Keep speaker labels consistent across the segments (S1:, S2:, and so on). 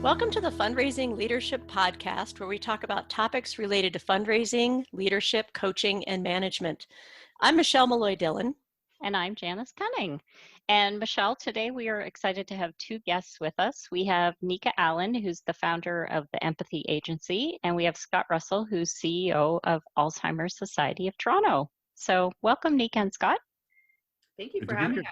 S1: Welcome to the Fundraising Leadership Podcast, where we talk about topics related to fundraising, leadership, coaching, and management. I'm Michelle Maloy Dillon.
S2: And I'm Janice Cunning. And Michelle, today we are excited to have two guests with us. We have Nneka Allen, who's the founder of the Empathy Agency, and we have Scott Russell, who's CEO of Alzheimer Society of Toronto. So welcome, Nneka and Scott.
S3: Thank you for having us.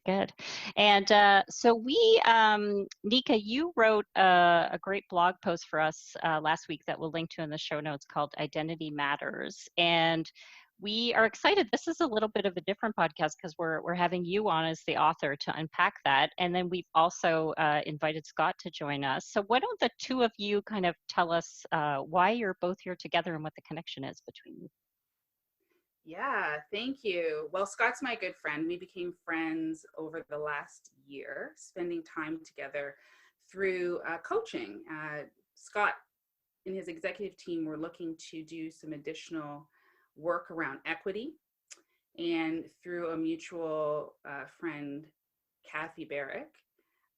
S2: Good. And so Nneka, you wrote a great blog post for us last week that we'll link to in the show notes called Identity Matters. And we are excited. This is a little bit of a different podcast because we're having you on as the author to unpack that. And then we've also invited Scott to join us. So why don't the two of you kind of tell us why you're both here together and what the connection is between you?
S3: Yeah, thank you. Well, Scott's my good friend. We became friends over the last year, spending time together through coaching. Scott and his executive team were looking to do some additional work around equity. And through a mutual friend, Kathy Barrick,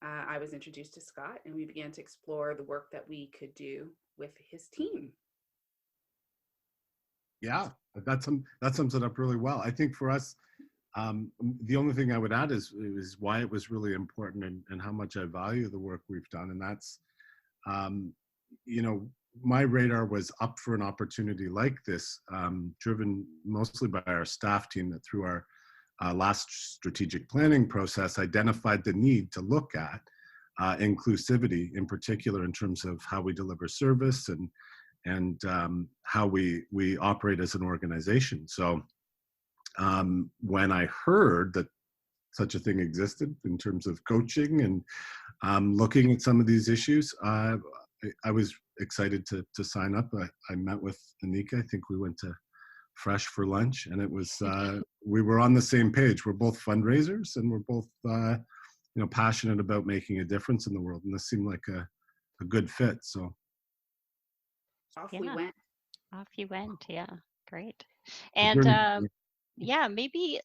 S3: I was introduced to Scott, and we began to explore the work that we could do with his team.
S4: Yeah, that sums it up really well. I think for us, the only thing I would add is why it was really important and how much I value the work we've done. And that's, my radar was up for an opportunity like this, driven mostly by our staff team that through our last strategic planning process identified the need to look at inclusivity, in particular in terms of how we deliver service and how we operate as an organization. So when I heard that such a thing existed in terms of coaching and looking at some of these issues, I was excited to sign up. I met with Nneka. I think we went to Fresh for lunch, and it was we were on the same page. We're both fundraisers, and we're both passionate about making a difference in the world, and this seemed like a good fit. So.
S3: Off you went.
S2: Yeah, great. And maybe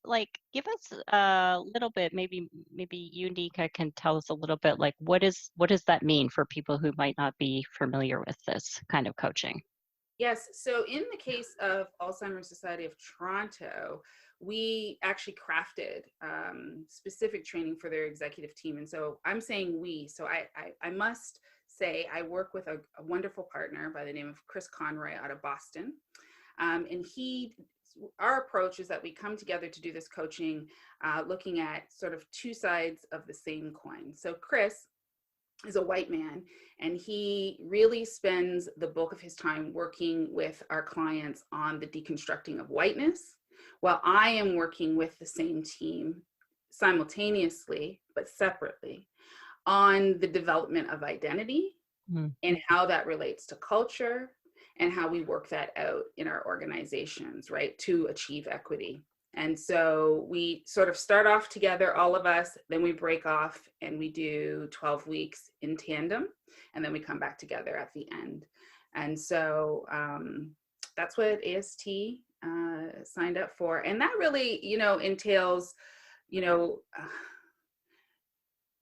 S2: give us a little bit, maybe you, Nneka, can tell us a little bit, what does that mean for people who might not be familiar with this kind of coaching?
S3: Yes, so in the case of Alzheimer Society of Toronto, we actually crafted specific training for their executive team. And so I'm saying we, so I must say I work with a wonderful partner by the name of Chris Conroy out of Boston. And our approach is that we come together to do this coaching, looking at sort of two sides of the same coin. So Chris is a white man, and he really spends the bulk of his time working with our clients on the deconstructing of whiteness, while I am working with the same team simultaneously, but separately, on the development of identity and how that relates to culture and how we work that out in our organizations, right, to achieve equity. And so we sort of start off together, all of us, then we break off and we do 12 weeks in tandem, and then we come back together at the end. And so that's what AST signed up for. And that really, entails,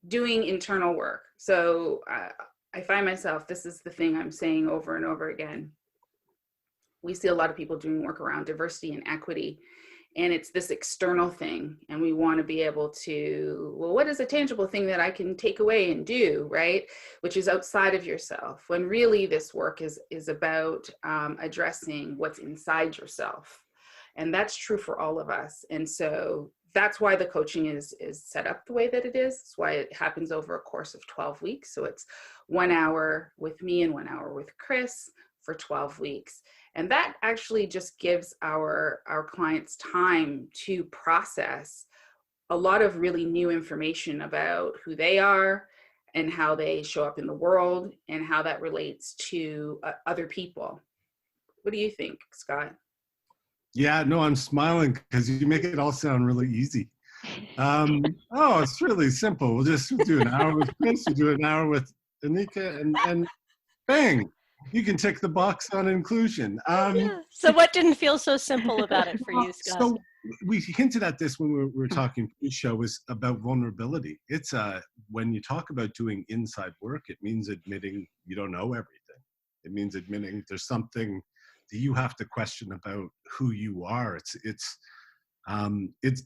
S3: doing internal work. So I find myself, this is the thing I'm saying over and over again. We see a lot of people doing work around diversity and equity, and it's this external thing. And we want to be able to, well, what is a tangible thing that I can take away and do, right? Which is outside of yourself, when really this work is about addressing what's inside yourself. And that's true for all of us. And so that's why the coaching is set up the way that it is. It's why it happens over a course of 12 weeks. So it's 1 hour with me and 1 hour with Chris for 12 weeks. And that actually just gives our clients time to process a lot of really new information about who they are and how they show up in the world and how that relates to other people. What do you think, Scott?
S4: Yeah, no, I'm smiling because you make it all sound really easy. It's really simple. We'll do an hour with Chris, we'll do an hour with Nneka, and bang, you can tick the box on inclusion.
S1: So what didn't feel so simple about it for you, Scott?
S4: So we hinted at this when we were talking pre-show, was about vulnerability. It's when you talk about doing inside work, it means admitting you don't know everything. It means admitting there's something that you have to question about who you are. It's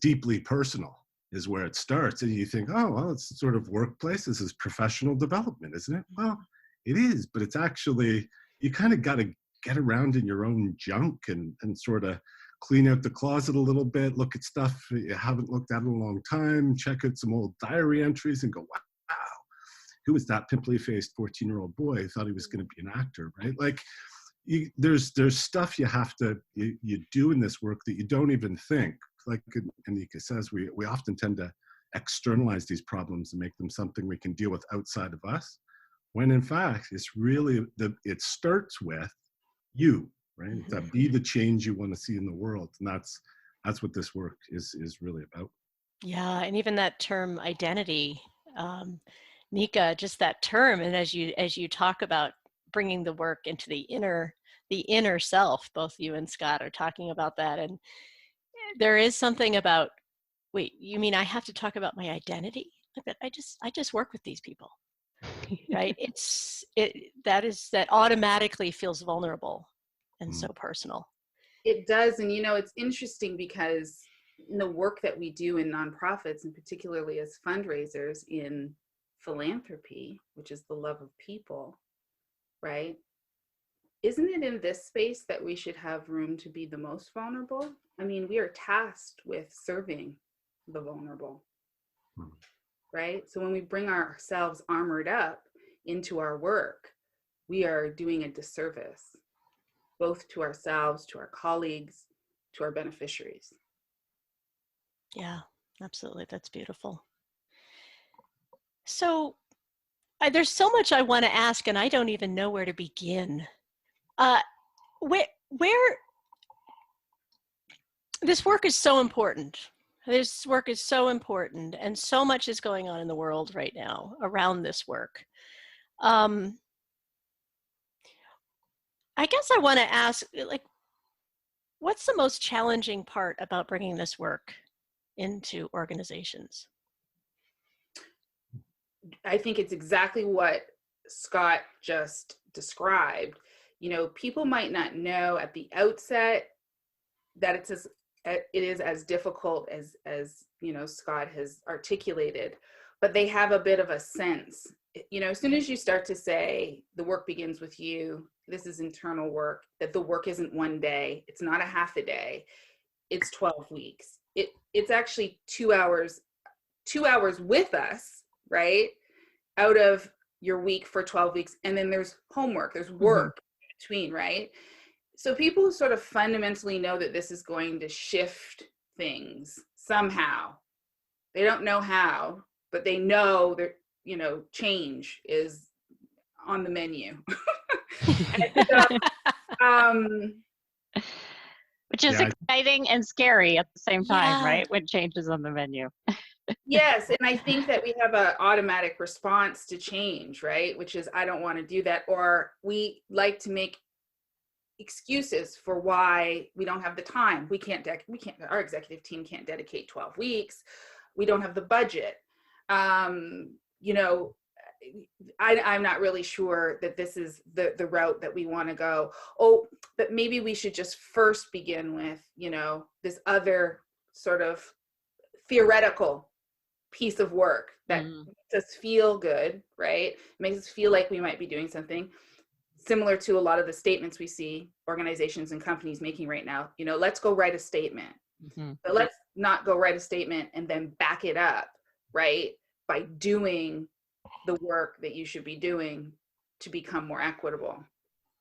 S4: deeply personal is where it starts. And you think, oh, well, it's sort of workplace. This is professional development, isn't it? Well, it is, but it's actually, you kind of got to get around in your own junk and sort of clean out the closet a little bit, look at stuff you haven't looked at in a long time, check out some old diary entries and go, wow, who was that pimply-faced 14-year-old boy who thought he was going to be an actor, right? Like, there's stuff you have to, you do in this work that you don't even think. Like Nneka says, we often tend to externalize these problems and make them something we can deal with outside of us, when in fact, it's really, it starts with you, right? Mm-hmm. To be the change you want to see in the world. And that's what this work is really about. Yeah,
S1: and even that term identity, Nneka, just that term, and as you talk about bringing the work into the inner self, both you and Scott are talking about that, and there is something about, wait, you mean I have to talk about my identity? But I just work with these people, right? That automatically feels vulnerable and so personal.
S3: It does. And it's interesting because in the work that we do in nonprofits, and particularly as fundraisers in philanthropy, which is the love of people, right? Isn't it in this space that we should have room to be the most vulnerable? I mean, we are tasked with serving the vulnerable, right? So when we bring ourselves armored up into our work, we are doing a disservice, both to ourselves, to our colleagues, to our beneficiaries.
S1: Yeah, absolutely. That's beautiful. So there's so much I want to ask, and I don't even know where to begin. Where this work is so important. This work is so important, and so much is going on in the world right now around this work. I guess I want to ask, like, what's the most challenging part about bringing this work into organizations?
S3: I think it's exactly what Scott just described. People might not know at the outset that it is as difficult as Scott has articulated, but they have a bit of a sense. As soon as you start to say the work begins with you, this is internal work, that the work isn't one day, it's not a half a day, it's 12 weeks. It's actually 2 hours with us, right? Out of your week for 12 weeks. And then there's homework, there's work in between, right? So people sort of fundamentally know that this is going to shift things somehow. They don't know how, but they know that, change is on the menu.
S2: Which is exciting and scary at the same time, right? When change is on the menu.
S3: Yes, and I think that we have an automatic response to change, right? Which is, I don't want to do that. Or we like to make excuses for why we don't have the time. Our executive team can't dedicate 12 weeks. We don't have the budget. I'm not really sure that this is the route that we want to go. Oh, but maybe we should just first begin with, this other sort of theoretical piece of work that makes us feel good, right? Makes us feel like we might be doing something similar to a lot of the statements we see organizations and companies making right now. Let's go write a statement. But let's not go write a statement and then back it up, right? By doing the work that you should be doing to become more equitable.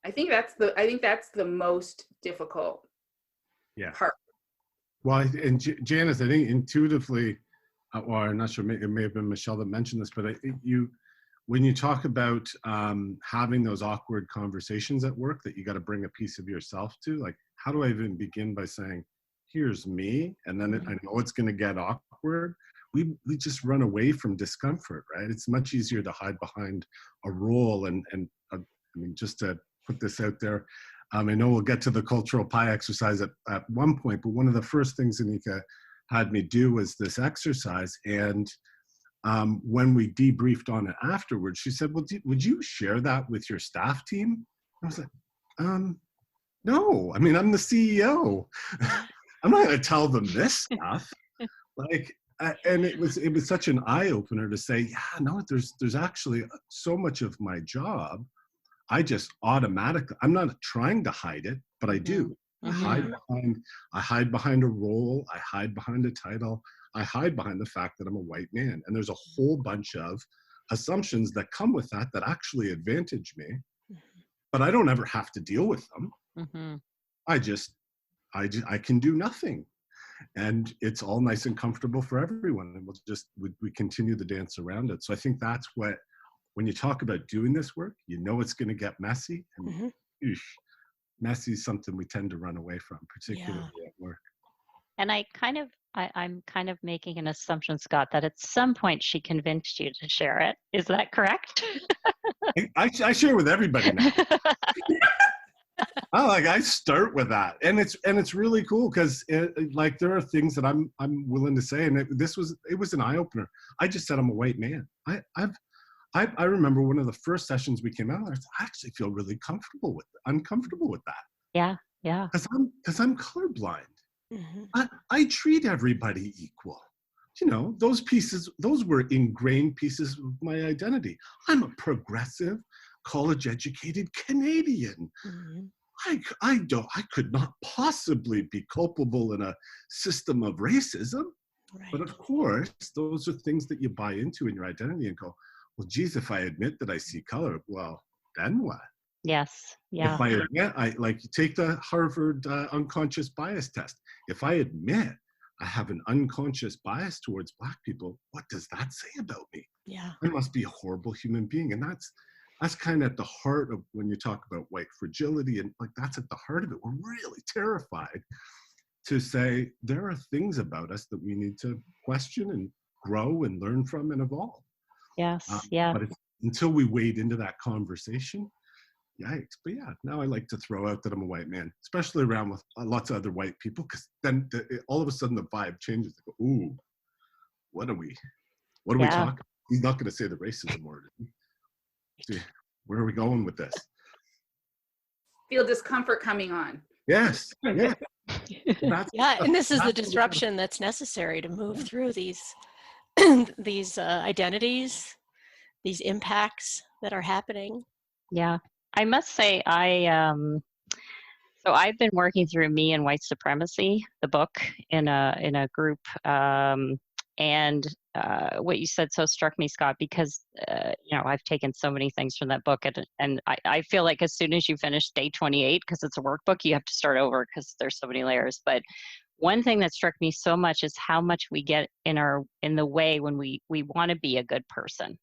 S3: I think that's the most difficult part.
S4: Well, and Janice, I think intuitively, or I'm not sure, it may have been Michelle that mentioned this, but when you talk about having those awkward conversations at work that you got to bring a piece of yourself to, like, how do I even begin by saying, here's me, and then I know it's going to get awkward. We just run away from discomfort, right? It's much easier to hide behind a role. And I mean, just to put this out there, I know we'll get to the cultural pie exercise at one point, but one of the first things Nneka had me do was this exercise. And when we debriefed on it afterwards, she said, well, would you share that with your staff team? I was like, no, I mean, I'm the CEO. I'm not going to tell them this stuff. Like, and it was such an eye opener to say, yeah, no, there's actually so much of my job. I just automatically, I'm not trying to hide it, but I do.
S2: Mm-hmm.
S4: I hide behind a role. I hide behind a title. I hide behind the fact that I'm a white man. And there's a whole bunch of assumptions that come with that actually advantage me, but I don't ever have to deal with them.
S2: Mm-hmm.
S4: I can do nothing. And it's all nice and comfortable for everyone. And we continue the dance around it. So I think that's what, when you talk about doing this work, you know it's going to get messy. And messy is something we tend to run away from, particularly at work.
S2: And I'm kind of making an assumption, Scott, that at some point she convinced you to share it. Is that correct?
S4: I share with everybody now. I start with that, and it's really cool because like there are things that I'm willing to say, and it was an eye opener. I just said I'm a white man. I remember one of the first sessions we came out of, I actually feel really uncomfortable with that.
S2: Yeah.
S4: Because I'm colorblind. I treat everybody equal. You know, those were ingrained pieces of my identity. I'm a progressive, college-educated Canadian. I could not possibly be culpable in a system of racism. Right. But of course, those are things that you buy into in your identity and go, well, geez, if I admit that I see color, well, then what?
S2: Yes. Yeah.
S4: If I admit, you take the Harvard unconscious bias test. If I admit I have an unconscious bias towards Black people, what does that say about me?
S1: Yeah.
S4: I must be a horrible human being. And that's kind of at the heart of when you talk about white fragility, and like that's at the heart of it. We're really terrified to say there are things about us that we need to question and grow and learn from and evolve.
S2: Yes.
S4: But until we wade into that conversation, yikes. But yeah, now I like to throw out that I'm a white man, especially around with lots of other white people, because then all of a sudden the vibe changes. They go, ooh, what are we talking? He's not going to say the racism word. Where are we going with this?
S3: Feel discomfort coming on.
S4: Yes. Yeah.
S1: And this is the disruption that's necessary to move through these identities, these impacts that are happening.
S2: Yeah, I must say, so I've been working through Me and White Supremacy, the book, in a group, and what you said so struck me, Scott, because I've taken so many things from that book, and I feel like as soon as you finish day 28, because it's a workbook, you have to start over because there's so many layers. But one thing that struck me so much is how much we get in the way when we want to be a good person.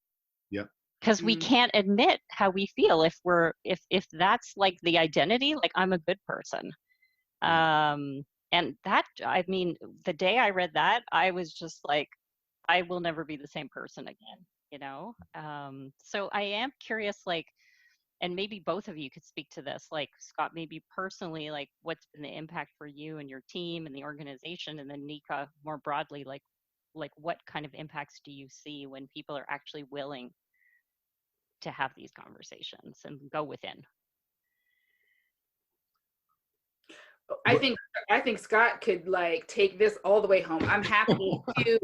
S4: Yeah.
S2: Because we can't admit how we feel if that's like the identity, like I'm a good person. And that, I mean, the day I read that, I was just like, I will never be the same person again, So I am curious, like, and maybe both of you could speak to this, like Scott, maybe personally, like what's been the impact for you and your team and the organization, and then Nneka more broadly, like what kind of impacts do you see when people are actually willing to have these conversations and go within?
S3: I think Scott could like take this all the way home. I'm happy to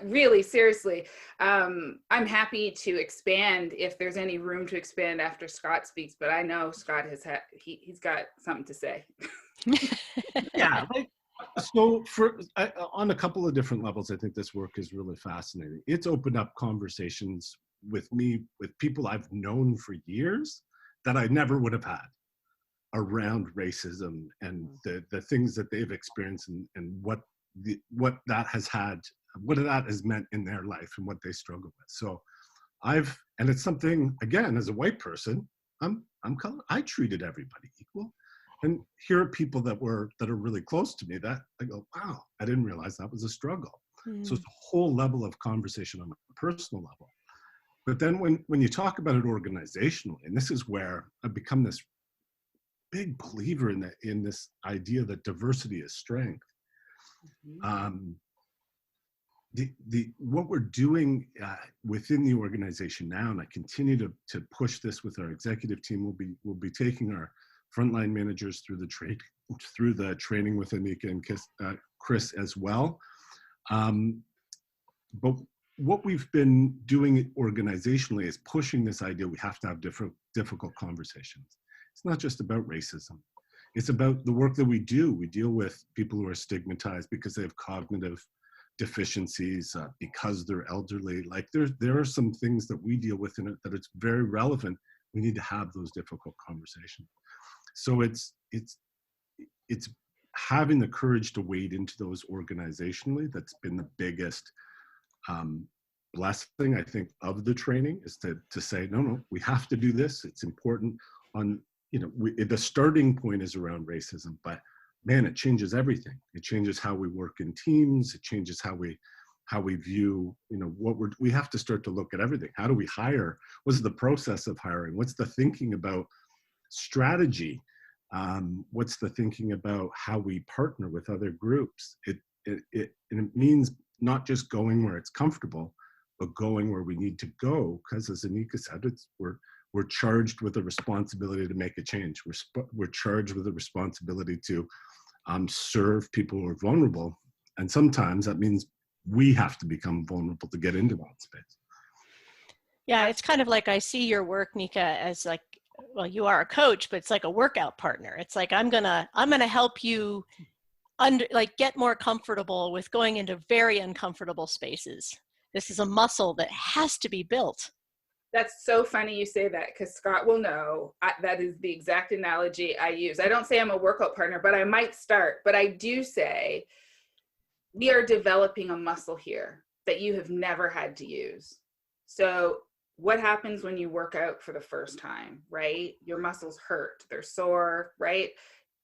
S3: really seriously. I'm happy to expand if there's any room to expand after Scott speaks. But I know Scott he's got something to say.
S4: Yeah. So on a couple of different levels, I think this work is really fascinating. It's opened up conversations with me, with people I've known for years that I never would have had around racism and the things that they've experienced and what that has meant in their life and what they struggle with. So and it's something, again, as a white person, I treated everybody equal. And here are people that are really close to me that I go, wow, I didn't realize that was a struggle. So it's a whole level of conversation on a personal level. But then when you talk about it organizationally, and this is where I've become this big believer in this idea that diversity is strength.
S3: Mm-hmm.
S4: What we're doing within the organization now, and I continue to push this with our executive team, we'll be taking our frontline managers through the training with Nneka and Chris as well. But what we've been doing organizationally is pushing this idea we have to have difficult conversations. It's not just about racism. It's about the work that we do. We deal with people who are stigmatized because they have cognitive deficiencies, because they're elderly. Like there are some things that we deal with in it that it's very relevant. We need to have those difficult conversations. So it's having the courage to wade into those organizationally. That's been the biggest blessing, I think, of the training, is to say, no, we have to do this. It's important. The starting point is around racism, but man, it changes everything. It changes how we work in teams. It changes how we view, we have to start to look at everything. How do we hire? What's the process of hiring? What's the thinking about strategy? What's the thinking about how we partner with other groups? And it means not just going where it's comfortable, but going where we need to go. Because as Nneka said, we're charged with a responsibility to make a change. We're charged with a responsibility to serve people who are vulnerable. And sometimes that means we have to become vulnerable to get into that space.
S1: Yeah, it's kind of like I see your work, Nneka, as like, well, you are a coach, but it's like a workout partner. It's like, I'm gonna help you get more comfortable with going into very uncomfortable spaces. This is a muscle that has to be built.
S3: That's so funny you say that, because Scott will know that is the exact analogy I use. I don't say I'm a workout partner, but I might start. But I do say we are developing a muscle here that you have never had to use. So what happens when you work out for the first time, right? Your muscles hurt, they're sore, right?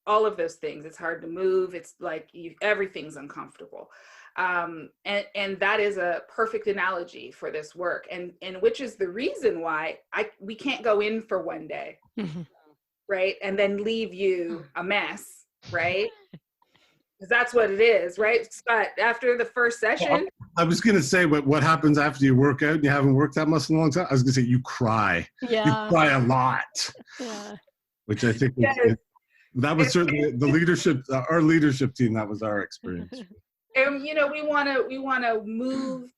S3: All of those things. It's hard to move. It's like everything's uncomfortable. And that is a perfect analogy for this work, and which is the reason why we can't go in for one day, right, and then leave you a mess, right? Because that's what it is, right, Scott? After the first session,
S4: I was going to say, what happens after you work out and you haven't worked that muscle in a long time? I was going to say, you cry.
S1: Yeah.
S4: You cry a lot.
S1: Yeah.
S4: Which I think that was certainly the leadership, our leadership team. That was our experience.
S3: And we want to move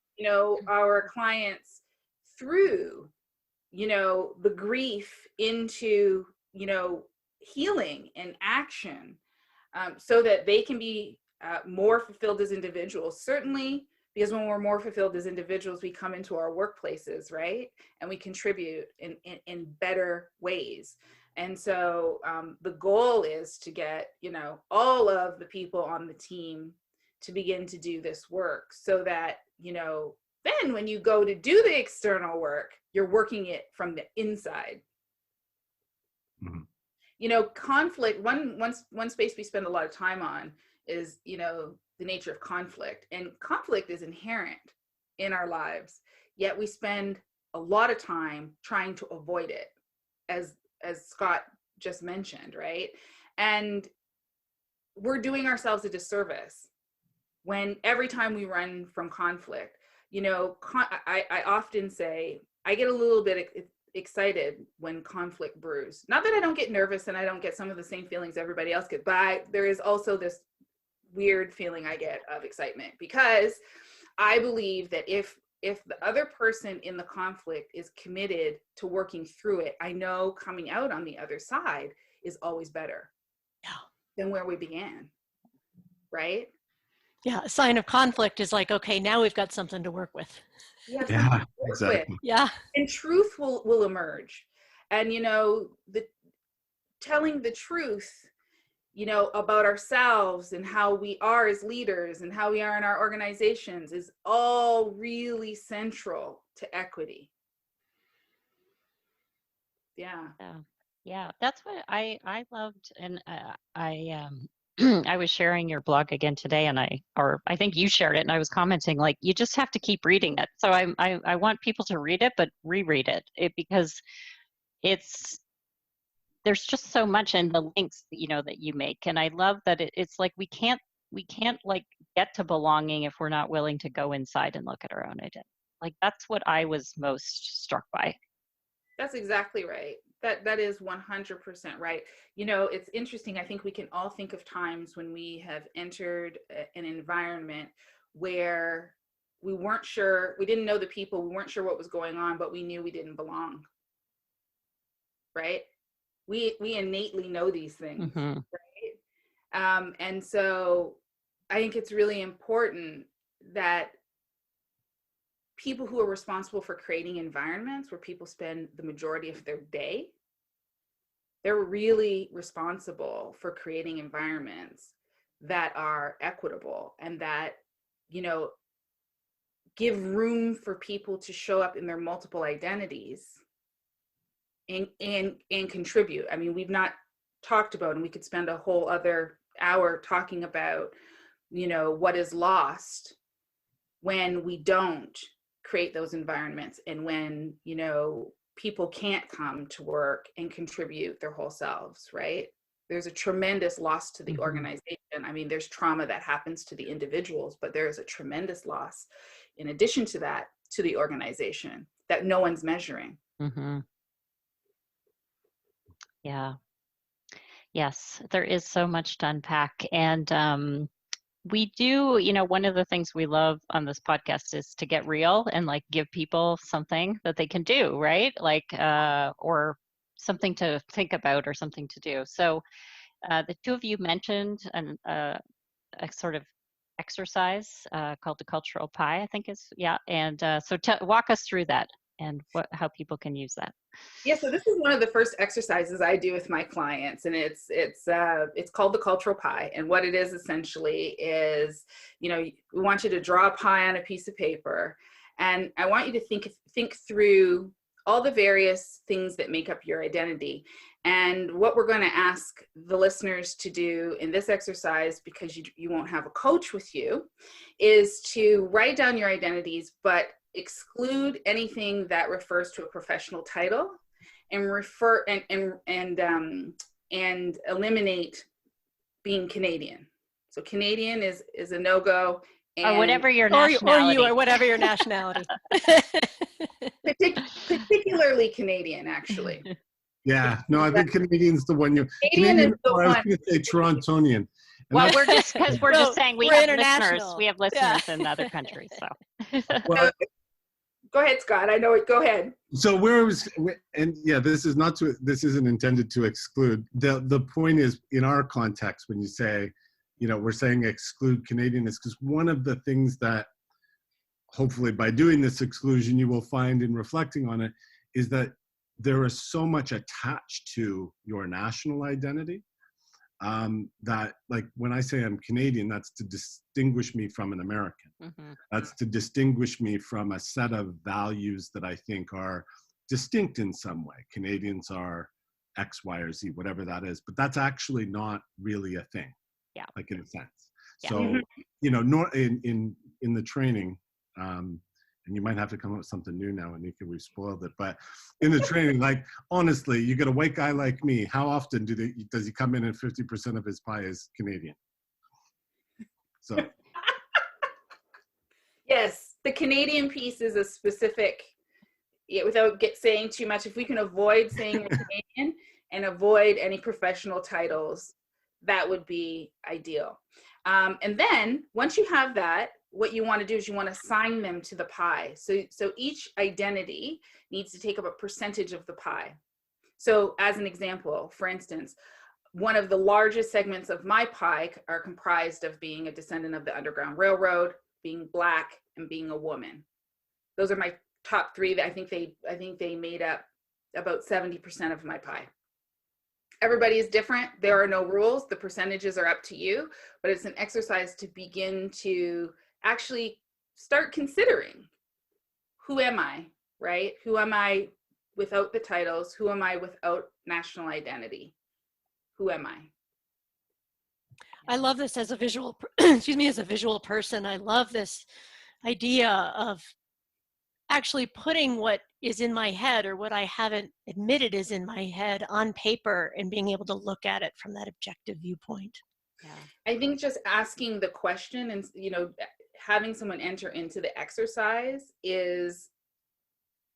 S3: our clients through the grief into healing and action, so that they can be more fulfilled as individuals. Certainly, because when we're more fulfilled as individuals, we come into our workplaces, right, and we contribute in better ways. And so the goal is to get all of the people on the team to begin to do this work, so that then when you go to do the external work, you're working it from the inside. Mm-hmm. Conflict, one space we spend a lot of time on is the nature of conflict, and conflict is inherent in our lives, yet we spend a lot of time trying to avoid it, as Scott just mentioned, right? And we're doing ourselves a disservice when every time we run from conflict, I often say, I get a little bit excited when conflict brews. Not that I don't get nervous and I don't get some of the same feelings everybody else gets, but there is also this weird feeling I get of excitement, because I believe that if the other person in the conflict is committed to working through it, I know coming out on the other side is always better than where we began, right?
S1: Yeah, a sign of conflict is like, okay, now we've got something to work with.
S4: Yeah, exactly.
S1: Yeah.
S3: And truth will emerge. And, telling the truth, about ourselves and how we are as leaders and how we are in our organizations is all really central to equity. Yeah.
S2: Yeah, that's what I loved. And I was sharing your blog again today, and I think you shared it, and I was commenting, like, you just have to keep reading it. So I want people to read it, but reread it, because it's there's just so much in the links that, that you make. And I love that it's like we can't like get to belonging if we're not willing to go inside and look at our own identity. Like that's what I was most struck by.
S3: That's exactly right. That is 100% right. It's interesting. I think we can all think of times when we have entered an environment where we weren't sure, we didn't know the people, we weren't sure what was going on, but we knew we didn't belong. Right? We innately know these things,
S2: Mm-hmm.
S3: right? And so I think it's really important that people who are responsible for creating environments where people spend the majority of their day, they're really responsible for creating environments that are equitable and that, give room for people to show up in their multiple identities and contribute. I mean, we've not talked about, and we could spend a whole other hour talking about, what is lost when we don't create those environments, and when people can't come to work and contribute their whole selves, right? There's a tremendous loss to the
S2: Mm-hmm.
S3: organization. I mean, there's trauma that happens to the individuals, but there is a tremendous loss in addition to that to the organization that no one's measuring.
S2: Mm-hmm. Yeah. Yes, there is so much to unpack. And we do, one of the things we love on this podcast is to get real and like give people something that they can do, right? Like, or something to think about or something to do. So the two of you mentioned a sort of exercise called the cultural pie, I think is, yeah. And so walk us through that and how people can use that.
S3: Yeah, so this is one of the first exercises I do with my clients, and it's called the cultural pie. And what it is essentially is, we want you to draw a pie on a piece of paper, and I want you to think through all the various things that make up your identity. And what we're going to ask the listeners to do in this exercise, because you won't have a coach with you, is to write down your identities, but exclude anything that refers to a professional title, and and eliminate being Canadian. So Canadian is a no-go.
S2: Or whatever your nationality.
S1: Or whatever your nationality.
S3: Particularly Canadian, actually.
S4: Yeah, no, I think Canadian's the one you.
S3: Canadian is the
S4: or I was
S3: one.
S4: going to say Torontonian. And
S2: Well, we're just because we're just saying we have listeners. We have listeners
S1: Yeah.
S2: in other countries. So.
S4: well,
S3: Go ahead, Scott. I know it. Go ahead.
S4: So this isn't intended to exclude. The point is, in our context, when you say, we're saying exclude Canadian, is because one of the things that hopefully by doing this exclusion you will find in reflecting on it is that there is so much attached to your national identity that, like, when I say I'm Canadian, that's to distinguish me from an American.
S2: Mm-hmm.
S4: That's to distinguish me from a set of values that I think are distinct in some way. Canadians are X, Y, or Z, whatever that is, but that's actually not really a thing.
S2: Yeah.
S4: Like, in a sense.
S2: Yeah.
S4: So, in the training, and you might have to come up with something new now, Nneka, we've spoiled it. But in the training, like, honestly, you get a white guy like me, how often does he come in and 50% of his pie is Canadian? So.
S3: Yes, the Canadian piece is a specific, without saying too much, if we can avoid saying you're Canadian and avoid any professional titles, that would be ideal. And then once you have that, what you want to do is you want to assign them to the pie. So each identity needs to take up a percentage of the pie. So as an example, for instance, one of the largest segments of my pie are comprised of being a descendant of the Underground Railroad, being Black, and being a woman. Those are my top three that I think they made up about 70% of my pie. Everybody is different. There are no rules. The percentages are up to you, but it's an exercise to begin to actually start considering, who am I, right? Who am I without the titles? Who am I without national identity? Who am I?
S1: I love this as a visual, as a visual person. I love this idea of actually putting what is in my head or what I haven't admitted is in my head on paper, and being able to look at it from that objective viewpoint.
S2: Yeah.
S3: I think just asking the question and, having someone enter into the exercise is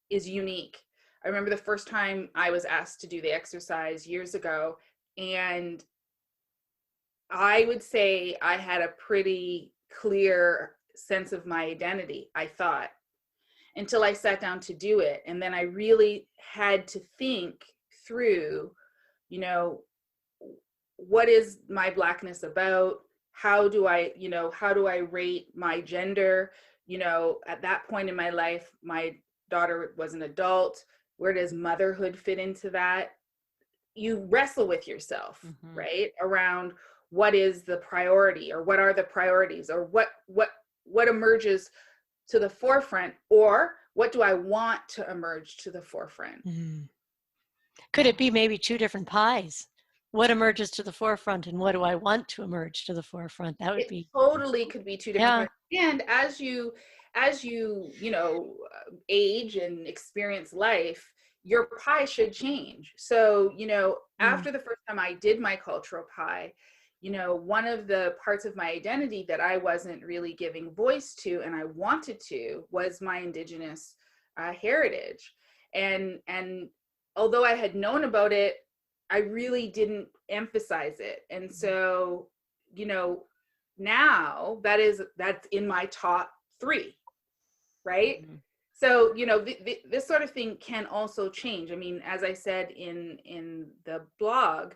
S3: unique. I remember the first time I was asked to do the exercise years ago, and I would say I had a pretty clear sense of my identity, I thought, until I sat down to do it. And then I really had to think through, what is my Blackness about? How do I rate my gender? At that point in my life, my daughter was an adult. Where does motherhood fit into that? You wrestle with yourself, right? Around what is the priority, or what are the priorities, or what emerges to the forefront, or what do I want to emerge to the forefront?
S1: Could it be maybe two different pies? What emerges to the forefront, and what do I want to emerge to the forefront? That would be
S3: totally could be two different pies. And as you age and experience life, your pie should change. So, after the first time I did my cultural pie, one of the parts of my identity that I wasn't really giving voice to, and I wanted to, was my Indigenous heritage. And although I had known about it, I really didn't emphasize it. And so, now that's in my top 3, right? So, this sort of thing can also change. I mean, as I said in the blog,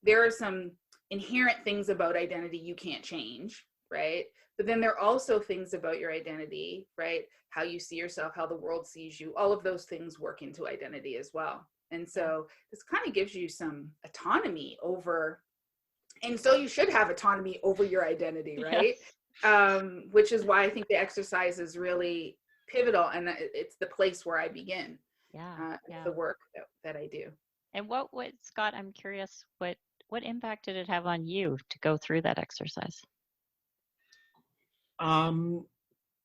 S3: there are some inherent things about identity you can't change, right? But then there are also things about your identity, right? How you see yourself, how the world sees you, all of those things work into identity as well. And so this kind of gives you some autonomy over, and so you should have autonomy over your identity, right? Yes. Which is why I think the exercise is really pivotal, and it's the place where I begin. The work that I do.
S2: And what Scott, I'm curious, what impact did it have on you to go through that exercise?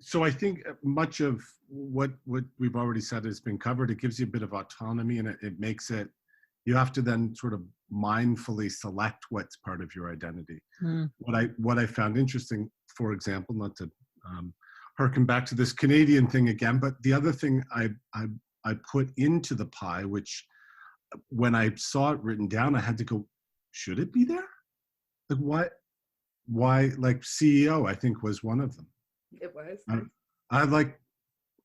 S4: So I think much of what we've already said has been covered. It gives you a bit of autonomy, and it makes it, you have to then sort of mindfully select what's part of your identity. What I found interesting, for example, not to harken back to this Canadian thing again, but the other thing I put into the pie, which when I saw it written down, I had to go, should it be there? Like what? Why? Like CEO, I think, was one of them.
S3: It was.
S4: I like,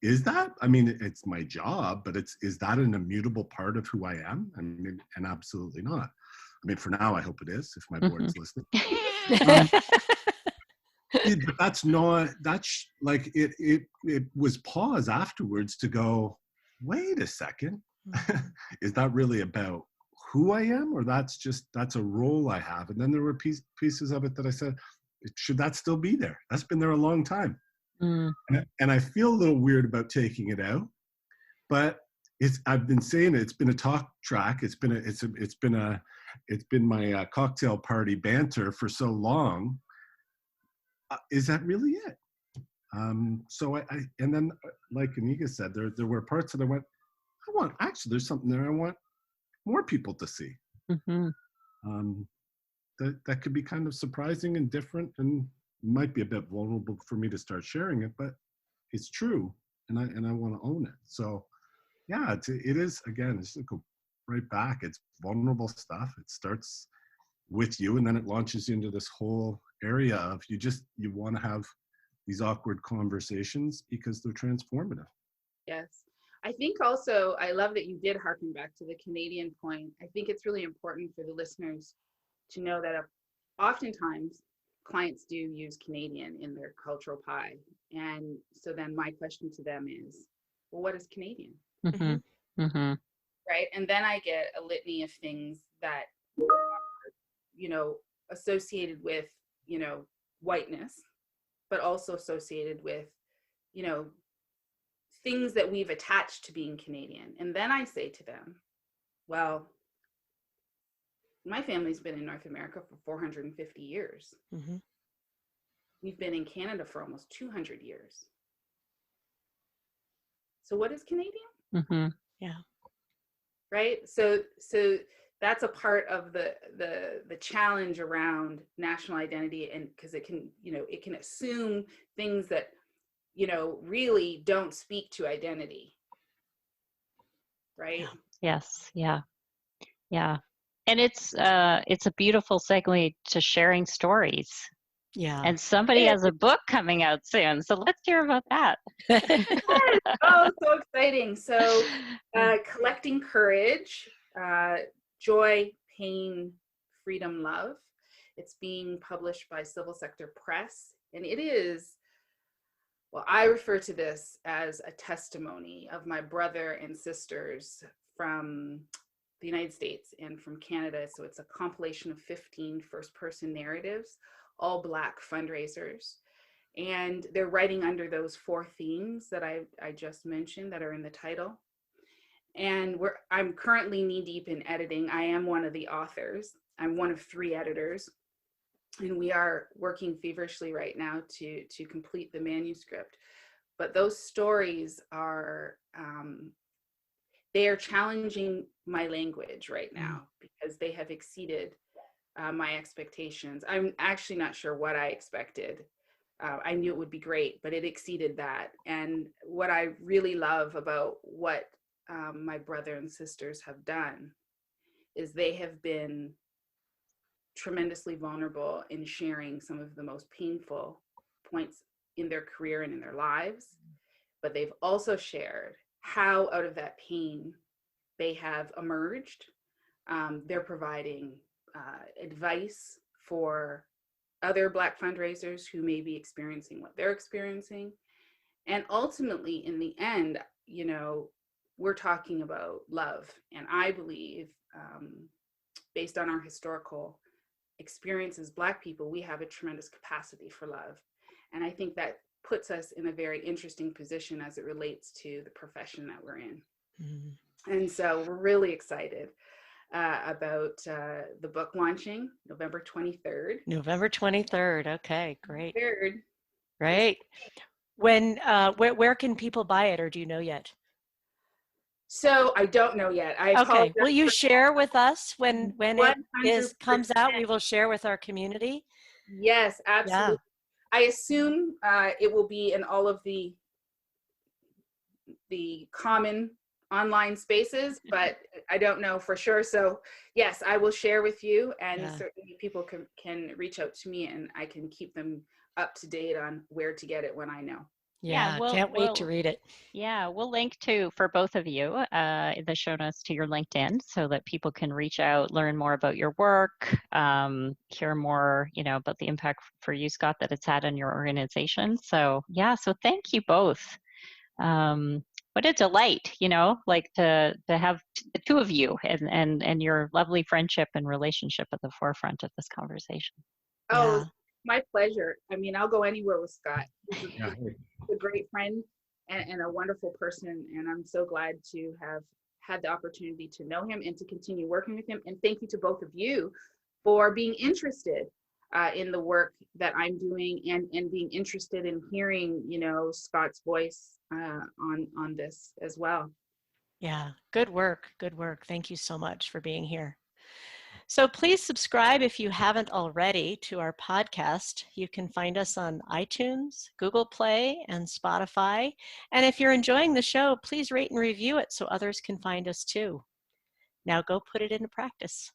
S4: is that? I mean, it's my job, but is that an immutable part of who I am? I mean, and absolutely not. I mean, for now, I hope it is, if my board's listening. But that's like, it was pause afterwards to go, wait a second, is that really about who I am, or that's a role I have? And then there were pieces of it that I said, should that still be there? That's been there a long time. And I feel a little weird about taking it out, but I've been saying it's been a talk track. It's been my cocktail party banter for so long. Is that really it? So I and then, like Nneka said, there were parts that I went, there's something there I want more people to see. That could be kind of surprising and different, and might be a bit vulnerable for me to start sharing it, but it's true, and I want to own it. So yeah, it is, again, it's just go right back. It's vulnerable stuff. It starts with you, and then it launches you into this whole area of you want to have these awkward conversations because they're transformative.
S3: Yes. I think also, I love that you did harken back to the Canadian point. I think it's really important for the listeners to know that oftentimes clients do use Canadian in their cultural pie. And so then my question to them is, well, what is Canadian? Right? And then I get a litany of things that are, associated with, whiteness, but also associated with, things that we've attached to being Canadian. And then I say to them, well, my family's been in North America for 450 years. We've been in Canada for almost 200 years. So what is Canadian?
S2: Mm-hmm.
S1: Yeah.
S3: Right. So that's a part of the challenge around national identity, and because it can, it can assume things that, really don't speak to identity. Right.
S1: Yeah.
S2: Yes. Yeah. Yeah. And it's a beautiful segue to sharing stories.
S1: Yeah.
S2: And somebody has a book coming out soon. So let's hear about that.
S3: Oh, so exciting. So Collecting Courage, Joy, Pain, Freedom, Love. It's being published by Civil Sector Press. And it is, well, I refer to this as a testimony of my brother and sisters from the United States and from Canada. So it's a compilation of 15 first-person narratives, all Black fundraisers. And they're writing under those 4 themes that I just mentioned that are in the title. And I'm currently knee-deep in editing. I am one of the authors. I'm one of 3 editors. And we are working feverishly right now to complete the manuscript. But those stories are, they are challenging my language right now because they have exceeded my expectations. I'm actually not sure what I expected. I knew it would be great, but it exceeded that. And what I really love about what my brother and sisters have done is they have been tremendously vulnerable in sharing some of the most painful points in their career and in their lives. But they've also shared how out of that pain they have emerged. They're providing advice for other Black fundraisers who may be experiencing what they're experiencing. And ultimately, in the end, we're talking about love. And I believe, based on our historical experience as Black people, we have a tremendous capacity for love. And I think that puts us in a very interesting position as it relates to the profession that we're in. Mm-hmm. And so we're really excited about the book launching November 23rd.
S1: November 23rd. Okay, great.
S3: 3rd.
S1: Right. When, where can people buy it, or do you know yet?
S3: So I don't know yet.
S1: Okay. Will you share with us when it comes out? We will share with our community.
S3: Yes, absolutely. Yeah. I assume it will be in all of the common online spaces, but I don't know for sure. So yes, I will share with you, and certainly people can reach out to me, and I can keep them up to date on where to get it when I know.
S1: Yeah, can't wait to read it.
S2: Yeah, we'll link for both of you in the show notes to your LinkedIn so that people can reach out, learn more about your work, hear more, about the impact for you, Scott, that it's had on your organization. So yeah, so thank you both. What a delight, to have the 2 of you and your lovely friendship and relationship at the forefront of this conversation.
S3: Oh, yeah. My pleasure. I mean, I'll go anywhere with Scott. He's a great friend and a wonderful person. And I'm so glad to have had the opportunity to know him and to continue working with him. And thank you to both of you for being interested in the work that I'm doing and being interested in hearing, Scott's voice on this as well.
S1: Yeah, good work. Good work. Thank you so much for being here. So please subscribe if you haven't already to our podcast. You can find us on iTunes, Google Play, and Spotify. And if you're enjoying the show, please rate and review it so others can find us too. Now go put it into practice.